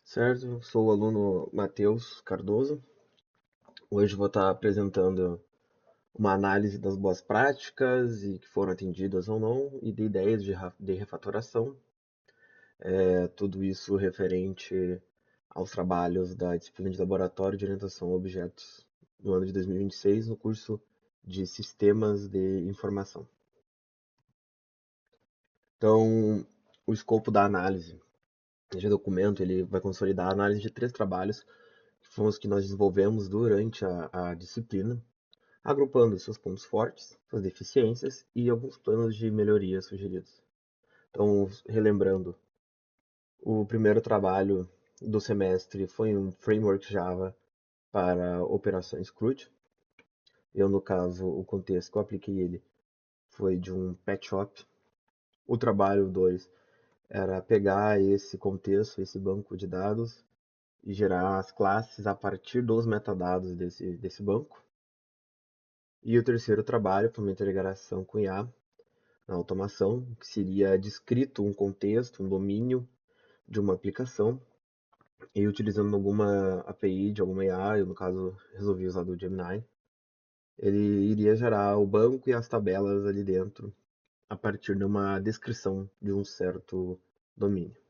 Certo, sou o aluno Matheus Cardoso. Hoje vou estar apresentando uma análise das boas práticas e que foram atendidas ou não, e de ideias de refatoração. Tudo isso referente aos trabalhos da disciplina de Laboratório de Orientação a Objetos no ano de 2026, no curso de Sistemas de Informação. Então, o escopo da análise de documento, ele vai consolidar a análise de três trabalhos, que foram os que nós desenvolvemos durante a disciplina, agrupando seus pontos fortes, suas deficiências e alguns planos de melhoria sugeridos. Então, relembrando, o primeiro trabalho do semestre foi um framework Java para operações CRUD. Eu, no caso, o contexto que eu apliquei ele foi de um pet shop. O trabalho 2 era pegar esse contexto, esse banco de dados, e gerar as classes a partir dos metadados desse banco. E o terceiro trabalho foi uma integração com IA na automação, que seria descrito um contexto, um domínio de uma aplicação, e utilizando alguma API de alguma IA, eu no caso resolvi usar do Gemini, ele iria gerar o banco e as tabelas ali dentro, a partir de uma descrição de um certo domínio.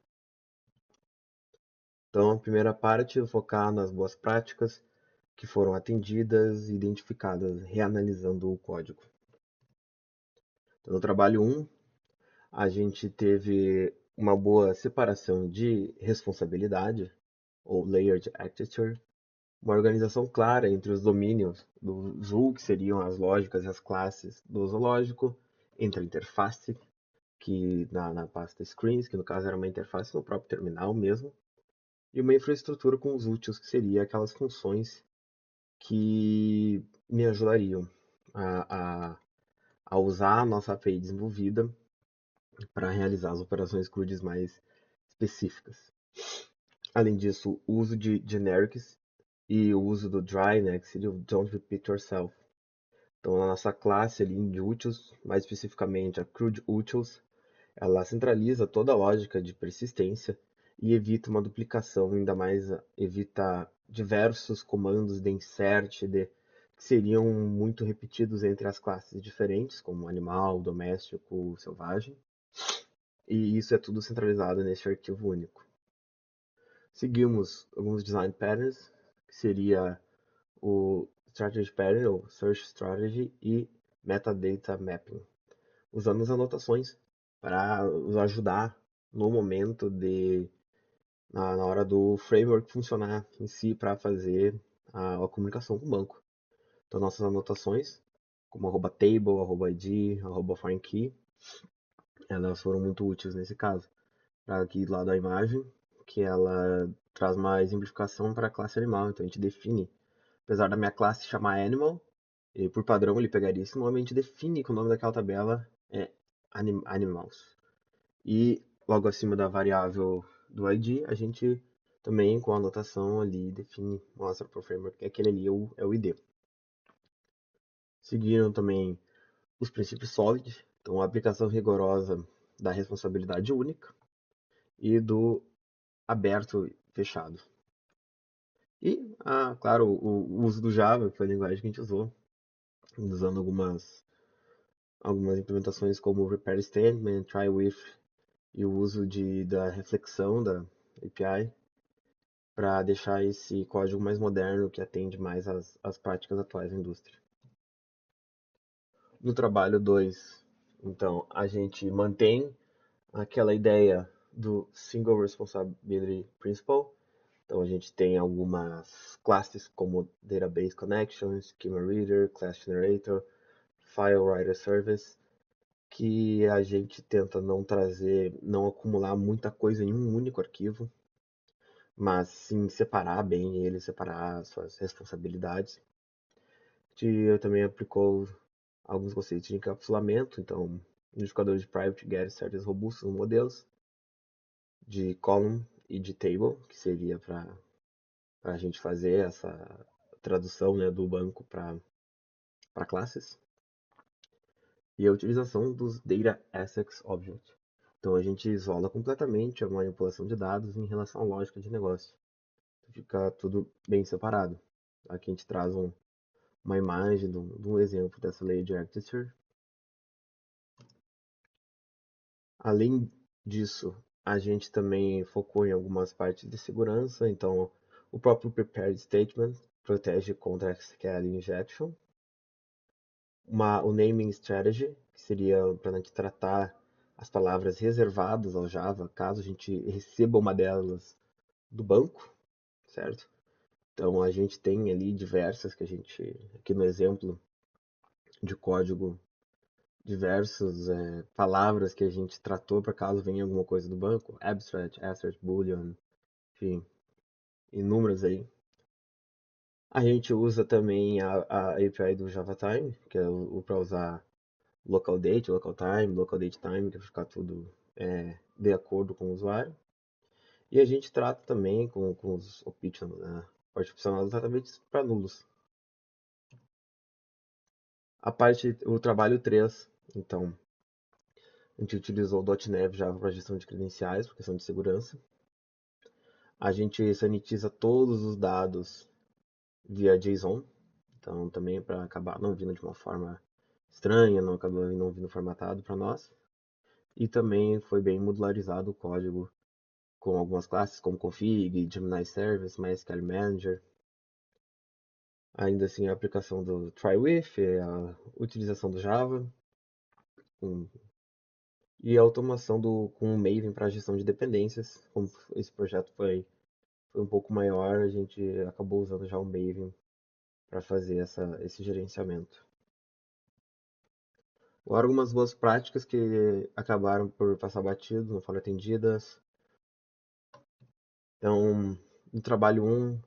Então, a primeira parte é focar nas boas práticas que foram atendidas e identificadas, reanalisando o código. Então, no trabalho 1, a gente teve uma boa separação de responsabilidade, ou layered architecture, uma organização clara entre os domínios do Zoo, que seriam as lógicas e as classes do zoológico, entre a interface, que na pasta screens, que no caso era uma interface no próprio terminal mesmo, e uma infraestrutura com os úteis, que seria aquelas funções que me ajudariam a, a, a usar a nossa API desenvolvida para realizar as operações CRUDs mais específicas. Além disso, o uso de generics e o uso do dry, né, que seria o don't repeat yourself. Então, a nossa classe ali de utils, mais especificamente a CRUD utils, ela centraliza toda a lógica de persistência e evita uma duplicação, ainda mais evita diversos comandos de insert que seriam muito repetidos entre as classes diferentes, como animal, doméstico, selvagem. E isso é tudo centralizado nesse arquivo único. Seguimos alguns design patterns, que seria o Strategy Pattern, ou Search Strategy, e Metadata Mapping, usando as anotações para nos ajudar no momento na hora do framework funcionar em si para fazer a comunicação com o banco. Então, nossas anotações, como @table, @id, @foreign_key, elas foram muito úteis nesse caso. Para aqui do lado da imagem, que ela traz uma exemplificação para a classe animal. Então, a gente define, apesar da minha classe chamar animal, e por padrão ele pegaria esse nome, a gente define que o nome daquela tabela é animals. E logo acima da variável do ID, a gente também, com a anotação ali, define, mostra para o framework que aquele ali é o ID. Seguiram também os princípios SOLID, então a aplicação rigorosa da responsabilidade única e do aberto e fechado. E, claro, o uso do Java, que foi a linguagem que a gente usou, usando algumas implementações como o repair statement, try with, e o uso da reflexão da API, para deixar esse código mais moderno, que atende mais às práticas atuais da indústria. No trabalho 2, então, a gente mantém aquela ideia do Single Responsibility Principle. Então, a gente tem algumas classes como Database Connection, Schema Reader, Class Generator, File Writer Service, que a gente tenta não acumular muita coisa em um único arquivo, mas sim separar bem ele, separar suas responsabilidades. Eu também aplicou alguns conceitos de encapsulamento, então identificadores de private get certos robustos nos modelos, de column e de table, que seria para a gente fazer essa tradução, né, do banco para classes, e a utilização dos Data Assets Object, Então a gente isola completamente a manipulação de dados em relação à lógica de negócio. Fica tudo bem separado. Aqui a gente traz uma imagem de um exemplo dessa lei de architecture. Além disso, a gente também focou em algumas partes de segurança, então o próprio Prepared Statement protege contra SQL injection, o naming strategy, que seria para a gente tratar as palavras reservadas ao Java, caso a gente receba uma delas do banco, certo? Então a gente tem ali diversas que a gente, aqui no exemplo de código, diversas palavras que a gente tratou para caso venha alguma coisa do banco, abstract, assert, boolean, enfim, inúmeras aí. A gente usa também a API do JavaTime, que é o para usar local date, local time, local date time, que vai ficar tudo de acordo com o usuário. E a gente trata também com os optional, né? Parte opcional exatamente para nulos. O trabalho 3, então, a gente utilizou o .NET Java para gestão de credenciais, por questão de segurança. A gente sanitiza todos os dados via JSON, então também para acabar não vindo de uma forma estranha, não acabou não vindo formatado para nós. E também foi bem modularizado o código com algumas classes como config, Gemini Service, MySQL Manager. Ainda assim, a aplicação do TryWith, a utilização do Java e a automação com o Maven para gestão de dependências. Como esse projeto foi um pouco maior, a gente acabou usando já o Maven para fazer esse gerenciamento. Agora, algumas boas práticas que acabaram por passar batido, não foram atendidas. Então, no trabalho 1,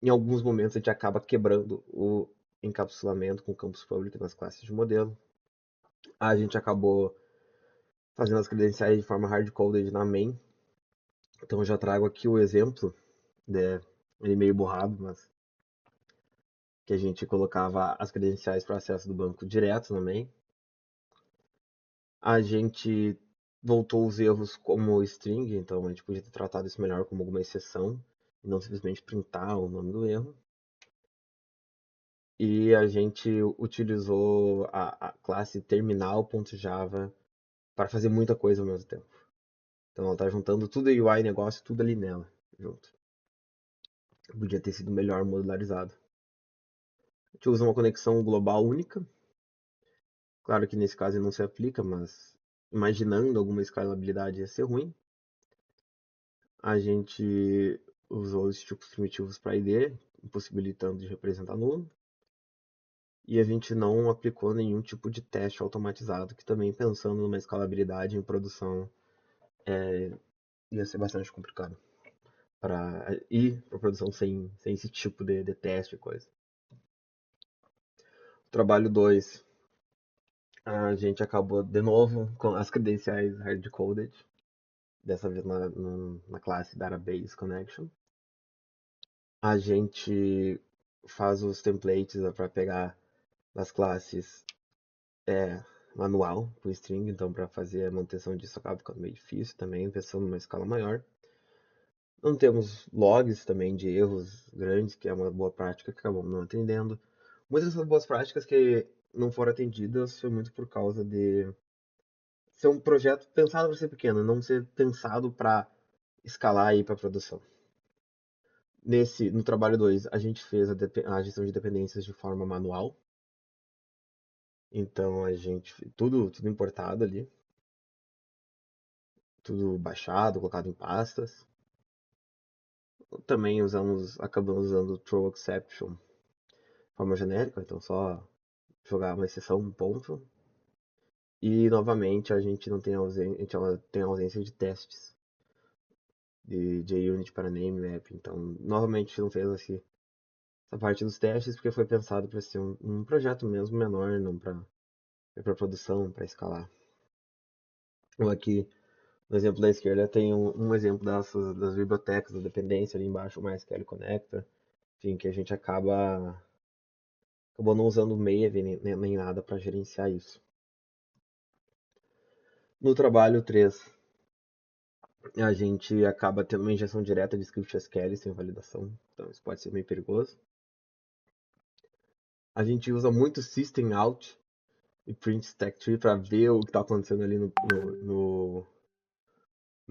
em alguns momentos a gente acaba quebrando o encapsulamento com o campus public nas classes de modelo. A gente acabou fazendo as credenciais de forma hard-coded na main. Então, eu já trago aqui o exemplo, né, ele meio borrado, mas que a gente colocava as credenciais para acesso do banco direto na main. A gente voltou os erros como string, então a gente podia ter tratado isso melhor como alguma exceção, e não simplesmente printar o nome do erro. E a gente utilizou a classe terminal.java para fazer muita coisa ao mesmo tempo. Então ela está juntando tudo UI negócio, tudo ali nela, junto. Podia ter sido melhor modularizado. A gente usa uma conexão global única. Claro que nesse caso não se aplica, mas imaginando alguma escalabilidade ia ser ruim. A gente usou os tipos primitivos para ID, impossibilitando de representar nulo. E a gente não aplicou nenhum tipo de teste automatizado, que também pensando numa escalabilidade em produção ia ser bastante complicado para ir para produção sem esse tipo de teste e coisa. Trabalho 2, a gente acabou de novo com as credenciais hard-coded, dessa vez na classe Database Connection. A gente faz os templates para pegar das classes manual com string, então para fazer a manutenção disso acaba ficando meio difícil também, pensando numa escala maior. Não temos logs também de erros grandes, que é uma boa prática que acabamos não atendendo. Muitas dessas boas práticas que não foram atendidas foi muito por causa de ser um projeto pensado para ser pequeno, não ser pensado para escalar e ir para produção. No trabalho 2, a gente fez a gestão de dependências de forma manual. Então a gente tudo importado ali, tudo baixado, colocado em pastas. Também acabamos usando o throw exception de forma genérica, então só jogar uma exceção, um ponto. E novamente a gente não tem ausência de testes de JUnit para name map. Então, novamente a gente não fez essa parte dos testes porque foi pensado para ser um projeto mesmo menor, não para produção, para escalar. Ou aqui no exemplo da esquerda tem um exemplo das bibliotecas da dependência ali embaixo, o MySQL Connector, enfim, que a gente acabou não usando o Maven nem nada para gerenciar isso. No trabalho 3, a gente acaba tendo uma injeção direta de script SQL sem validação, então isso pode ser meio perigoso. A gente usa muito system out e print stack tree para ver o que está acontecendo ali no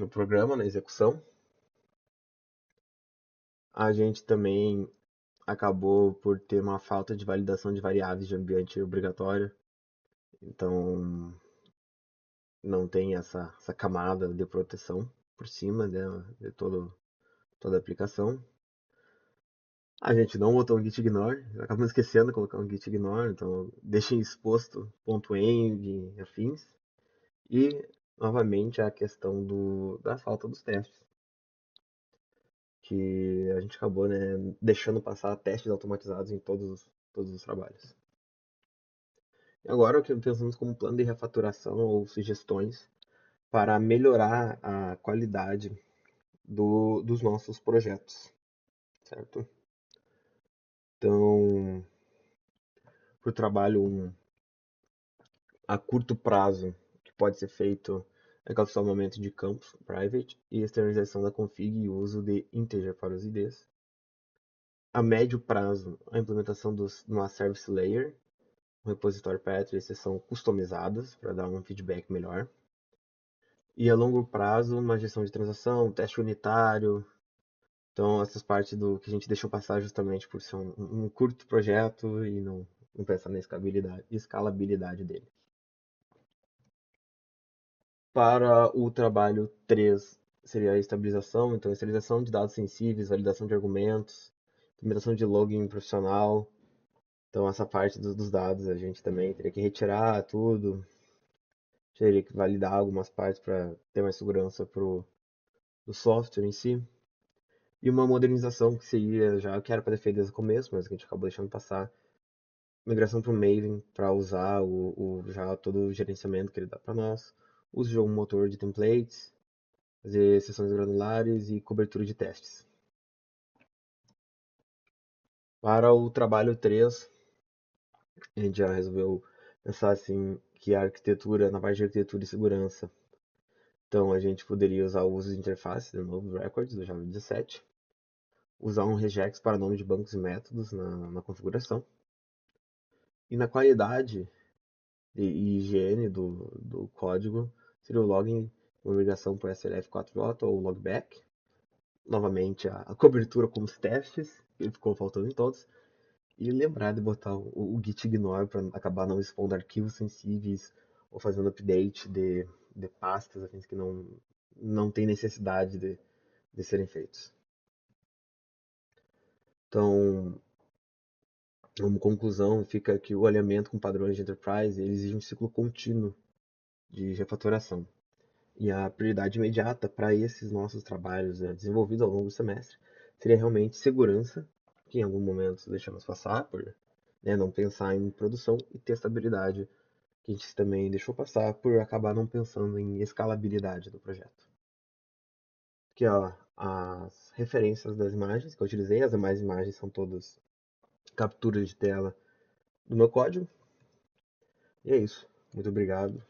programa, na execução. A gente também acabou por ter uma falta de validação de variáveis de ambiente obrigatório, então não tem essa camada de proteção por cima, né, de toda a aplicação. A gente não botou um git ignore, acabamos esquecendo de colocar um git ignore, então deixem exposto .env e afins. E, novamente, a questão da falta dos testes, que a gente acabou, né, deixando passar testes automatizados em todos os trabalhos. E agora, o que pensamos como plano de refaturação ou sugestões para melhorar a qualidade dos nossos projetos, certo? Então, para o trabalho a curto prazo, que pode ser feito é calçamento de campos private e externalização da config e uso de integer para os IDs. A médio prazo, a implementação de uma service layer, um repositório path e exceção customizadas para dar um feedback melhor. E a longo prazo, uma gestão de transação, teste unitário. Então, essas partes do que a gente deixou passar justamente por ser um curto projeto e não pensar na escalabilidade dele. Para o trabalho 3 seria a estabilização, então estabilização de dados sensíveis, validação de argumentos, implementação de login profissional. Então essa parte dos dados a gente também teria que retirar tudo, teria que validar algumas partes para ter mais segurança do software em si. E uma modernização que seria já que era para ter feito desde o começo, mas que a gente acabou deixando passar, migração para o Maven para usar já todo o gerenciamento que ele dá para nós, uso de um motor de templates, fazer sessões granulares e cobertura de testes. Para o trabalho 3, a gente já resolveu pensar assim que a arquitetura, na parte de arquitetura e segurança, então a gente poderia usar o uso de interface, de novo, records do Java 17, usar um regex para nome de bancos e métodos na configuração, e na qualidade e higiene do código, seria o login, uma migração para SLF4J ou logback, novamente a cobertura com os testes, que ficou faltando em todos, e lembrar de botar o git ignore para acabar não expondo arquivos sensíveis ou fazendo update de pastas afins que não tem necessidade de serem feitos. Então, como conclusão, fica que o alinhamento com padrões de enterprise ele exige um ciclo contínuo de refatoração. E a prioridade imediata para esses nossos trabalhos desenvolvidos ao longo do semestre seria realmente segurança, que em algum momento deixamos passar por não pensar em produção, e testabilidade, que a gente também deixou passar por acabar não pensando em escalabilidade do projeto. Aqui, ó, as referências das imagens que eu utilizei, as demais imagens são todas capturas de tela do meu código. E é isso. Muito obrigado.